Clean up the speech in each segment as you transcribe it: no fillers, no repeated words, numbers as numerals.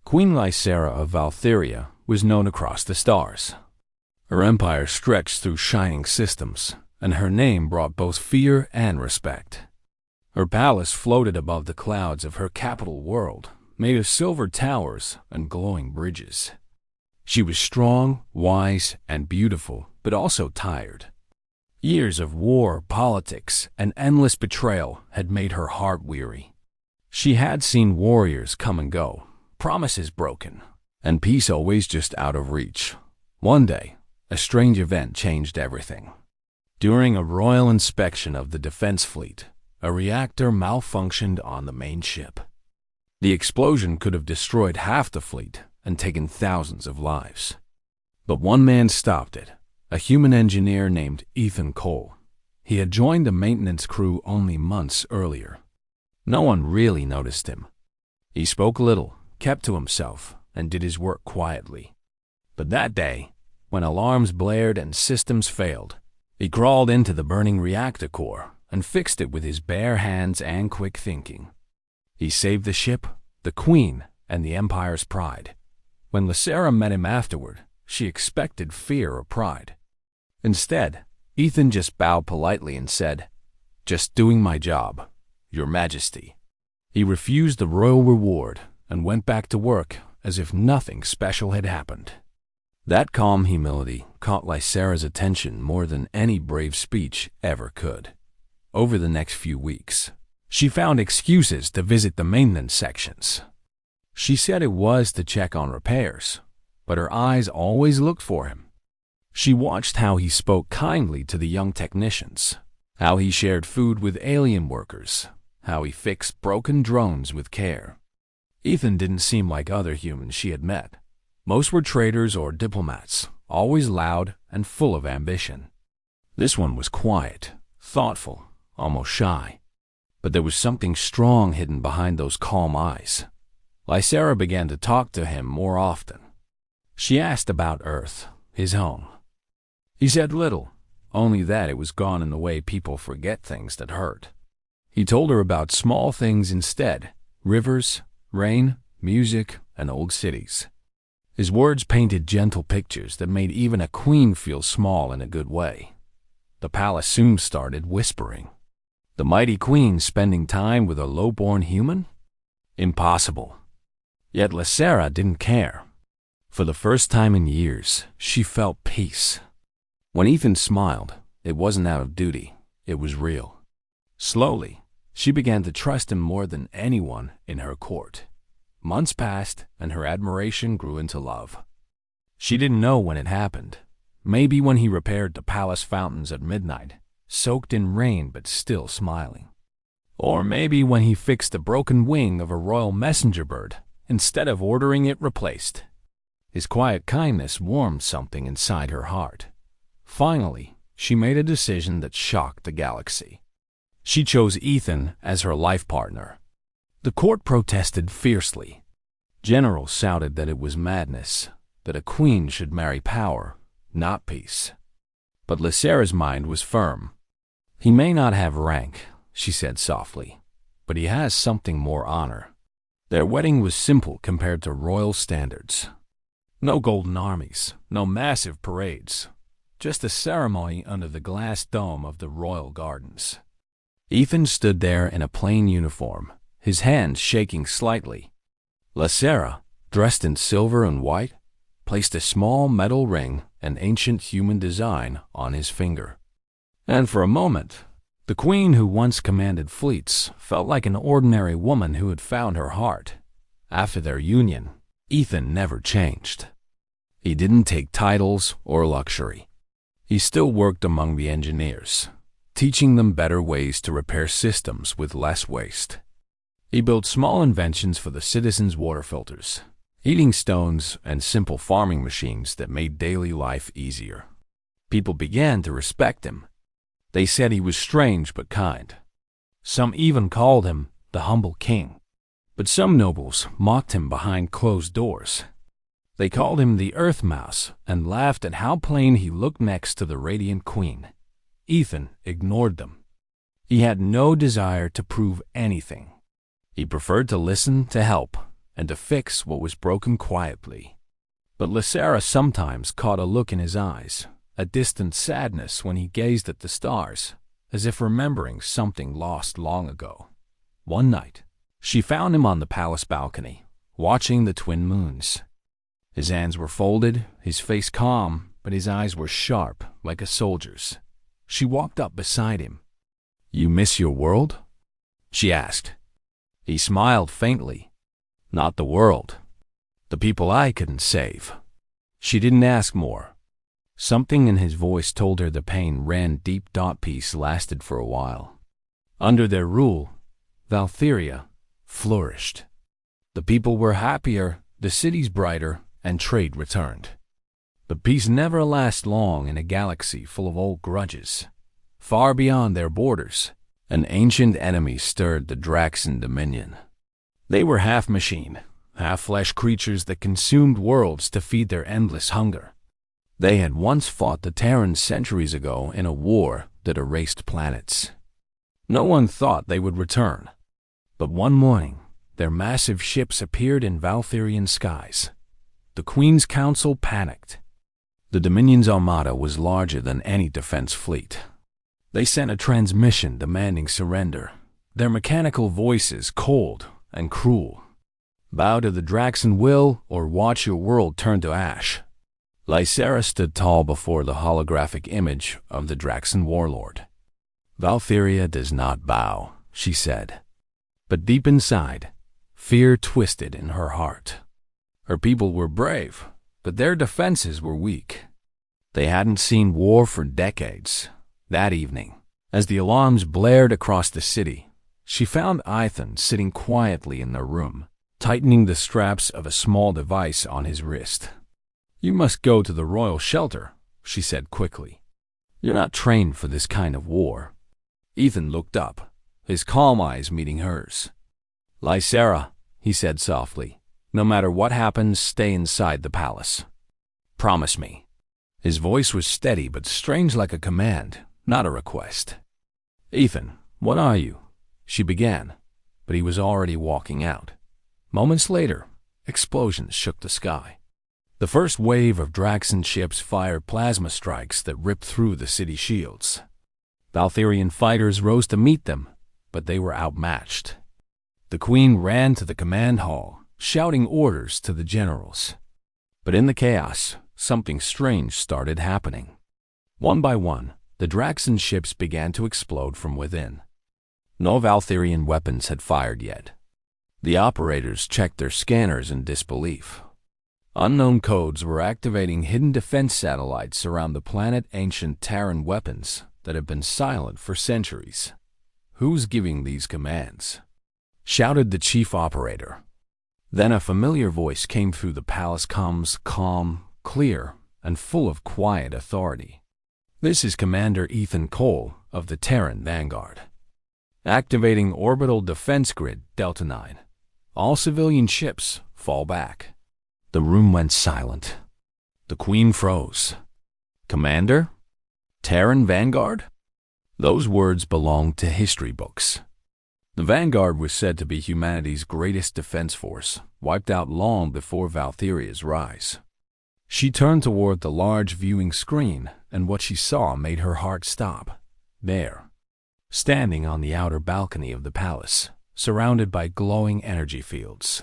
Queen Lysera of Valtheria was known across the stars. Her empire stretched through shining systems, and her name brought both fear and respect. Her palace floated above the clouds of her capital world, made of silver towers and glowing bridges. She was strong, wise, and beautiful, but also tired. Years of war, politics, and endless betrayal had made her heart weary. She had seen warriors come and go, promises broken, and peace always just out of reach. One day, a strange event changed everything. During a royal inspection of the defense fleet, a reactor malfunctioned on the main ship. The explosion could have destroyed half the fleet and taken thousands of lives. But one man stopped it, a human engineer named Ethan Cole. He had joined the maintenance crew only months earlier. No one really noticed him. He spoke little, kept to himself, and did his work quietly. But that day, when alarms blared and systems failed, he crawled into the burning reactor core and fixed it with his bare hands and quick thinking. He saved the ship, the Queen, and the Empire's pride. When Lysera met him afterward, she expected fear or pride. Instead, Ethan just bowed politely and said, "Just doing my job, Your Majesty." He refused the royal reward and went back to work as if nothing special had happened. That calm humility caught Lysera's attention more than any brave speech ever could. Over the next few weeks, she found excuses to visit the maintenance sections. She said it was to check on repairs, but her eyes always looked for him. She watched how he spoke kindly to the young technicians, how he shared food with alien workers, how he fixed broken drones with care. Ethan didn't seem like other humans she had met. Most were traders or diplomats, always loud and full of ambition. This one was quiet, thoughtful, almost shy. But there was something strong hidden behind those calm eyes. Lysera began to talk to him more often. She asked about Earth, his home. He said little, only that it was gone in the way people forget things that hurt. He told her about small things instead: rivers, rain, music, and old cities. His words painted gentle pictures that made even a queen feel small in a good way. The palace soon started whispering. The mighty queen spending time with a low-born human? Impossible. Yet Lysera didn't care. For the first time in years, she felt peace. When Ethan smiled, it wasn't out of duty, it was real. Slowly, she began to trust him more than anyone in her court. Months passed, and her admiration grew into love. She didn't know when it happened. Maybe when he repaired the palace fountains at midnight, soaked in rain but still smiling. Or maybe when he fixed the broken wing of a royal messenger bird instead of ordering it replaced. His quiet kindness warmed something inside her heart. Finally, she made a decision that shocked the galaxy. She chose Ethan as her life partner. The court protested fiercely. Generals shouted that it was madness, that a queen should marry power, not peace. But Lysera's mind was firm. "He may not have rank," she said softly, "but he has something more honor." Their wedding was simple compared to royal standards. No golden armies, no massive parades, just a ceremony under the glass dome of the royal gardens. Ethan stood there in a plain uniform, his hands shaking slightly. Lysera, dressed in silver and white, placed a small metal ring, an ancient human design, on his finger. And for a moment, the queen who once commanded fleets felt like an ordinary woman who had found her heart. After their union, Ethan never changed. He didn't take titles or luxury. He still worked among the engineers, teaching them better ways to repair systems with less waste. He built small inventions for the citizens' water filters, heating stones, and simple farming machines that made daily life easier. People began to respect him. They said he was strange but kind. Some even called him the humble king. But some nobles mocked him behind closed doors. They called him the Earth Mouse and laughed at how plain he looked next to the radiant queen. Ethan ignored them. He had no desire to prove anything. He preferred to listen, to help, and to fix what was broken quietly. But Lysera sometimes caught a look in his eyes, a distant sadness when he gazed at the stars, as if remembering something lost long ago. One night, she found him on the palace balcony, watching the twin moons. His hands were folded, his face calm, but his eyes were sharp, like a soldier's. She walked up beside him. "You miss your world?" she asked. He smiled faintly. "Not the world. The people I couldn't save." She didn't ask more. Something in his voice told her the pain ran deep. Peace lasted for a while. Under their rule, Valtheria flourished. The people were happier, the cities brighter, and trade returned. But peace never lasts long in a galaxy full of old grudges. Far beyond their borders, an ancient enemy stirred the Draxan dominion. They were half machine, half flesh creatures that consumed worlds to feed their endless hunger. They had once fought the Terrans centuries ago in a war that erased planets. No one thought they would return. But one morning, their massive ships appeared in Valtherian skies. The Queen's Council panicked. The Dominion's armada was larger than any defense fleet. They sent a transmission demanding surrender, their mechanical voices cold and cruel. "Bow to the Draxan will, or watch your world turn to ash." Lysera stood tall before the holographic image of the Draxan warlord. "Valtheria does not bow," she said. But deep inside, fear twisted in her heart. Her people were brave, but their defenses were weak. They hadn't seen war for decades. That evening, as the alarms blared across the city, she found Ethan sitting quietly in their room, tightening the straps of a small device on his wrist. "You must go to the royal shelter," she said quickly. "You're not trained for this kind of war." Ethan looked up, his calm eyes meeting hers. "Lysera," he said softly, "no matter what happens, stay inside the palace. Promise me." His voice was steady but strange, like a command, not a request. "Ethan, what are you?" she began, but he was already walking out. Moments later, explosions shook the sky. The first wave of Draxan ships fired plasma strikes that ripped through the city shields. Valtherian fighters rose to meet them, but they were outmatched. The Queen ran to the command hall, shouting orders to the generals. But in the chaos, something strange started happening. One by one, the Draxan ships began to explode from within. No Valtherian weapons had fired yet. The operators checked their scanners in disbelief. Unknown codes were activating hidden defense satellites around the planet, ancient Terran weapons that have been silent for centuries. "Who's giving these commands?" shouted the chief operator. Then a familiar voice came through the palace comms, calm, clear, and full of quiet authority. "This is Commander Ethan Cole of the Terran Vanguard. Activating orbital defense grid Delta 9. All civilian ships fall back." The room went silent. The Queen froze. "Commander? Terran Vanguard?" Those words belonged to history books. The Vanguard was said to be humanity's greatest defense force, wiped out long before Valtheria's rise. She turned toward the large viewing screen, and what she saw made her heart stop. There, standing on the outer balcony of the palace, surrounded by glowing energy fields,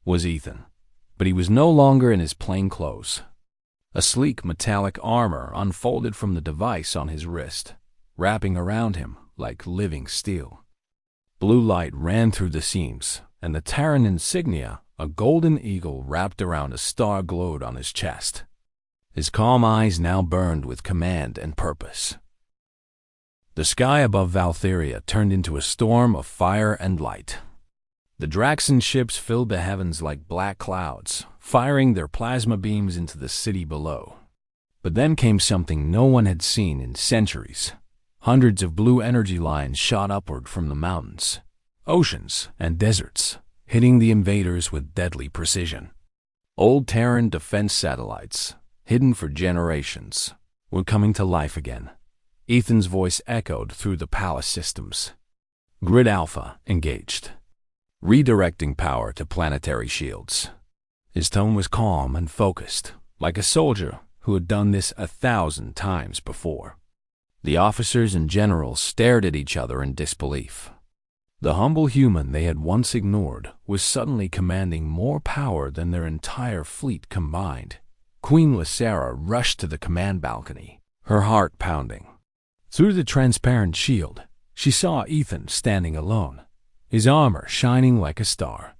was Ethan. But he was no longer in his plain clothes. A sleek metallic armor unfolded from the device on his wrist, wrapping around him like living steel. Blue light ran through the seams, and the Terran insignia, a golden eagle wrapped around a star, glowed on his chest. His calm eyes now burned with command and purpose. The sky above Valtheria turned into a storm of fire and light. The Draxan ships filled the heavens like black clouds, firing their plasma beams into the city below. But then came something no one had seen in centuries. Hundreds of blue energy lines shot upward from the mountains, oceans, and deserts, hitting the invaders with deadly precision. Old Terran defense satellites, hidden for generations, were coming to life again. Ethan's voice echoed through the palace systems. "Grid Alpha engaged. redirecting power to planetary shields. His tone was calm and focused, like a soldier who had done this 1,000 times before. The officers and generals stared at each other in disbelief. The humble human they had once ignored was suddenly commanding more power than their entire fleet combined. Queen Lysera rushed to the command balcony, her heart pounding. Through the transparent shield, she saw Ethan standing alone, his armor shining like a star.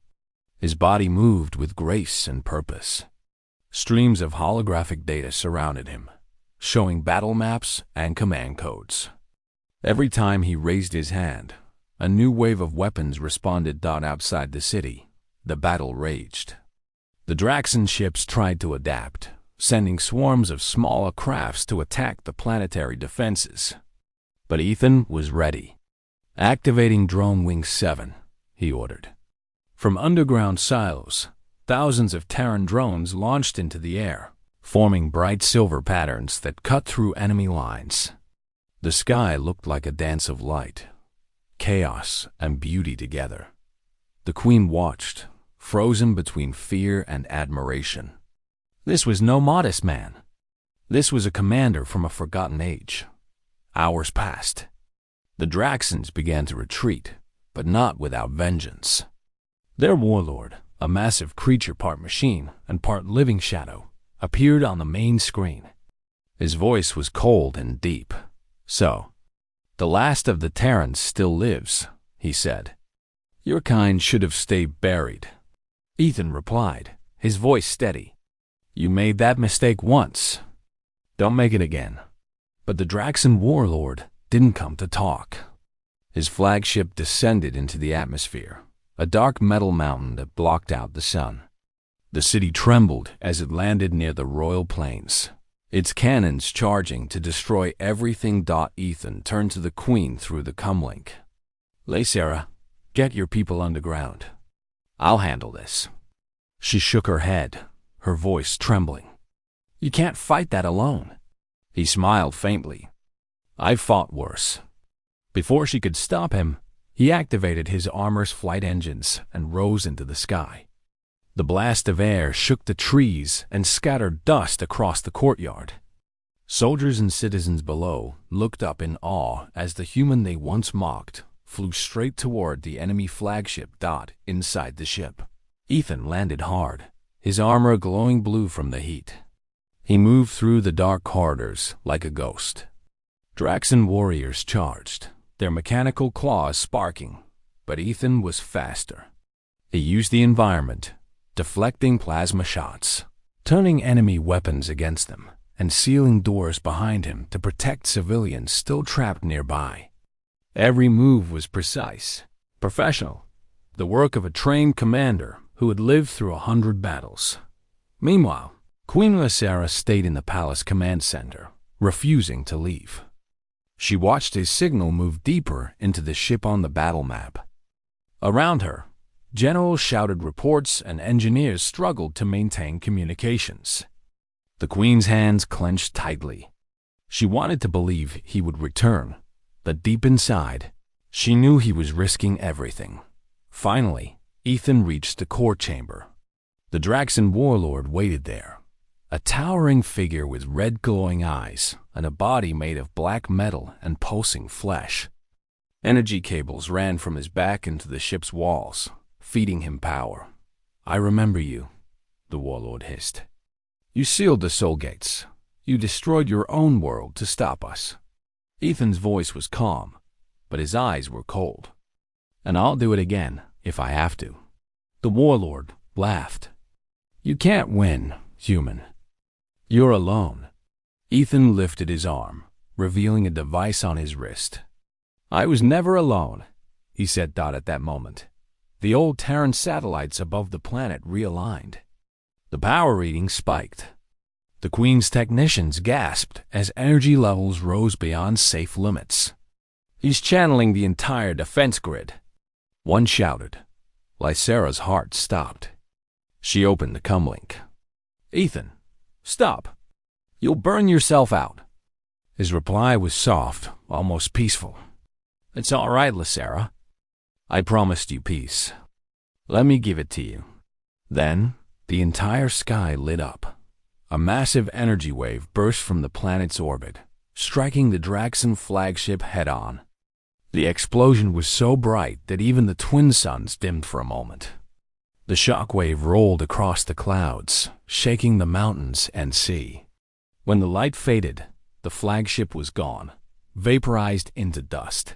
His body moved with grace and purpose. Streams of holographic data surrounded him, showing battle maps and command codes. Every time he raised his hand, a new wave of weapons responded. Outside the city, the battle raged. The Draxan ships tried to adapt, sending swarms of smaller crafts to attack the planetary defenses. But Ethan was ready. "Activating Drone Wing 7, he ordered. From underground silos, thousands of Terran drones launched into the air, forming bright silver patterns that cut through enemy lines. The sky looked like a dance of light, chaos and beauty together. The Queen watched, frozen between fear and admiration. This was no modest man. This was a commander from a forgotten age. Hours passed. The Draxans began to retreat, but not without vengeance. Their warlord, a massive creature part machine and part living shadow, appeared on the main screen. His voice was cold and deep. "So, the last of the Terrans still lives," he said. "Your kind should have stayed buried." Ethan replied, his voice steady. "You made that mistake once. Don't make it again." But the Draxan warlord didn't come to talk. His flagship descended into the atmosphere, a dark metal mountain that blocked out the sun. The city trembled as it landed near the royal plains, its cannons charging to destroy everything. Ethan turned to the Queen through the comlink. "Lysera, get your people underground. I'll handle this." She shook her head, her voice trembling. "You can't fight that alone." He smiled faintly. "I've fought worse." Before she could stop him, he activated his armor's flight engines and rose into the sky. The blast of air shook the trees and scattered dust across the courtyard. Soldiers and citizens below looked up in awe as the human they once mocked flew straight toward the enemy flagship. Inside the ship, Ethan landed hard, his armor glowing blue from the heat. He moved through the dark corridors like a ghost. Draxan warriors charged, their mechanical claws sparking, but Ethan was faster. He used the environment, deflecting plasma shots, turning enemy weapons against them, and sealing doors behind him to protect civilians still trapped nearby. Every move was precise, professional, the work of a trained commander who had lived through 100 battles. Meanwhile, Queen Lysera stayed in the palace command center, refusing to leave. She watched his signal move deeper into the ship on the battle map. Around her, generals shouted reports and engineers struggled to maintain communications. The Queen's hands clenched tightly. She wanted to believe he would return, but deep inside, she knew he was risking everything. Finally, Ethan reached the core chamber. The Draxan warlord waited there, a towering figure with red glowing eyes and a body made of black metal and pulsing flesh. Energy cables ran from his back into the ship's walls, feeding him power. "I remember you," the warlord hissed. "You sealed the soul gates. You destroyed your own world to stop us." Ethan's voice was calm, but his eyes were cold. "And I'll do it again, if I have to." The warlord laughed. "You can't win, human. You're alone." Ethan lifted his arm, revealing a device on his wrist. "I was never alone," he said. At that moment, the old Terran satellites above the planet realigned. The power reading spiked. The Queen's technicians gasped as energy levels rose beyond safe limits. "He's channeling the entire defense grid," one shouted. Lysera's heart stopped. She opened the comlink. "Ethan, stop. You'll burn yourself out." His reply was soft, almost peaceful. "It's all right, Lysera. I promised you peace. Let me give it to you." Then, the entire sky lit up. A massive energy wave burst from the planet's orbit, striking the Draxon flagship head-on. The explosion was so bright that even the twin suns dimmed for a moment. The shockwave rolled across the clouds, shaking the mountains and sea. When the light faded, the flagship was gone, vaporized into dust.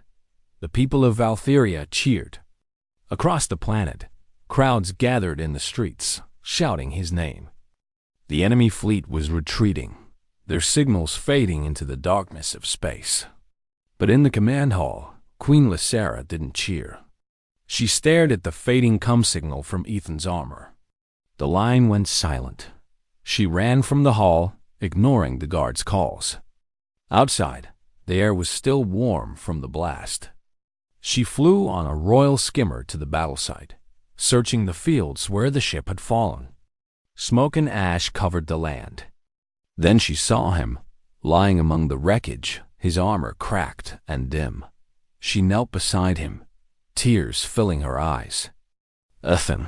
The people of Valtheria cheered. Across the planet, crowds gathered in the streets, shouting his name. The enemy fleet was retreating, their signals fading into the darkness of space. But in the command hall, Queen Lysera didn't cheer. She stared at the fading come signal from Ethan's armor. The line went silent. She ran from the hall, ignoring the guards' calls. Outside, the air was still warm from the blast. She flew on a royal skimmer to the battle site, searching the fields where the ship had fallen. Smoke and ash covered the land. Then she saw him, lying among the wreckage, his armor cracked and dim. She knelt beside him, tears filling her eyes. "Ethan,"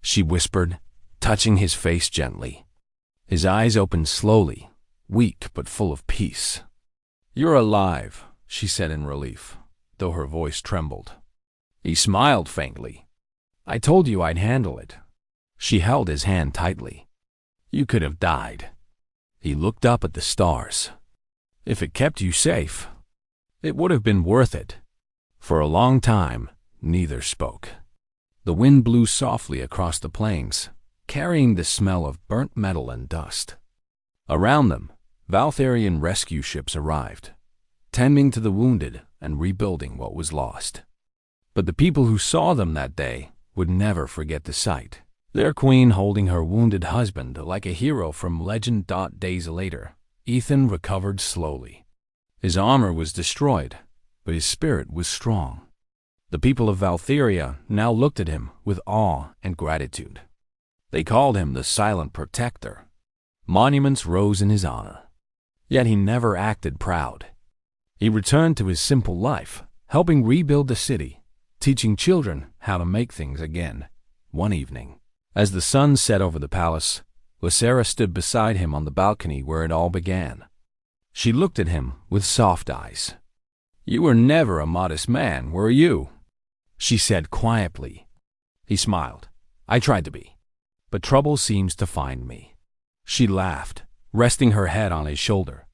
she whispered, touching his face gently. His eyes opened slowly, weak but full of peace. "You're alive," she said in relief, though her voice trembled. He smiled faintly. "I told you I'd handle it." She held his hand tightly. "You could have died." He looked up at the stars. "If it kept you safe, it would have been worth it." For a long time, neither spoke. The wind blew softly across the plains, carrying the smell of burnt metal and dust. Around them, Valtherian rescue ships arrived, tending to the wounded and rebuilding what was lost. But the people who saw them that day would never forget the sight. Their queen holding her wounded husband like a hero from legend. Days later, Ethan recovered slowly. His armor was destroyed, but his spirit was strong. The people of Valtheria now looked at him with awe and gratitude. They called him the Silent Protector. Monuments rose in his honor. Yet he never acted proud. He returned to his simple life, helping rebuild the city, teaching children how to make things again. One evening, as the sun set over the palace, Lysera stood beside him on the balcony where it all began. She looked at him with soft eyes. "You were never a modest man, were you?" she said quietly. He smiled. "I tried to be, but trouble seems to find me." She laughed, resting her head on his shoulder.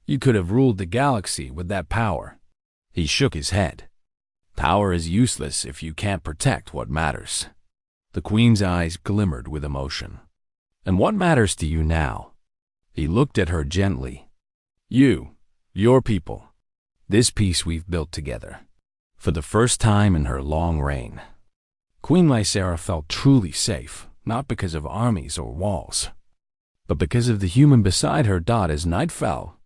"You could have ruled the galaxy with that power." He shook his head. "Power is useless if you can't protect what matters." The queen's eyes glimmered with emotion. "And what matters to you now?" He looked at her gently. "You, your people, this peace we've built together." For the first time in her long reign, Queen Lysera felt truly safe, not because of armies or walls, but because of the human beside her. As night fell,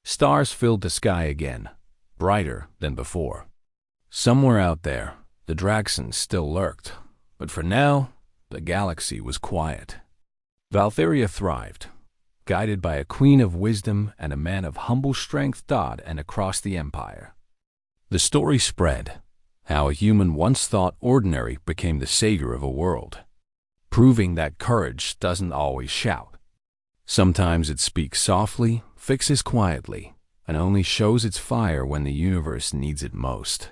stars filled the sky again, brighter than before. Somewhere out there, the Draxons still lurked, but for now, the galaxy was quiet. Valtheria thrived, guided by a queen of wisdom and a man of humble strength. And across the empire, the story spread, how a human once thought ordinary became the savior of a world, proving that courage doesn't always shout. Sometimes it speaks softly, fixes quietly, and only shows its fire when the universe needs it most.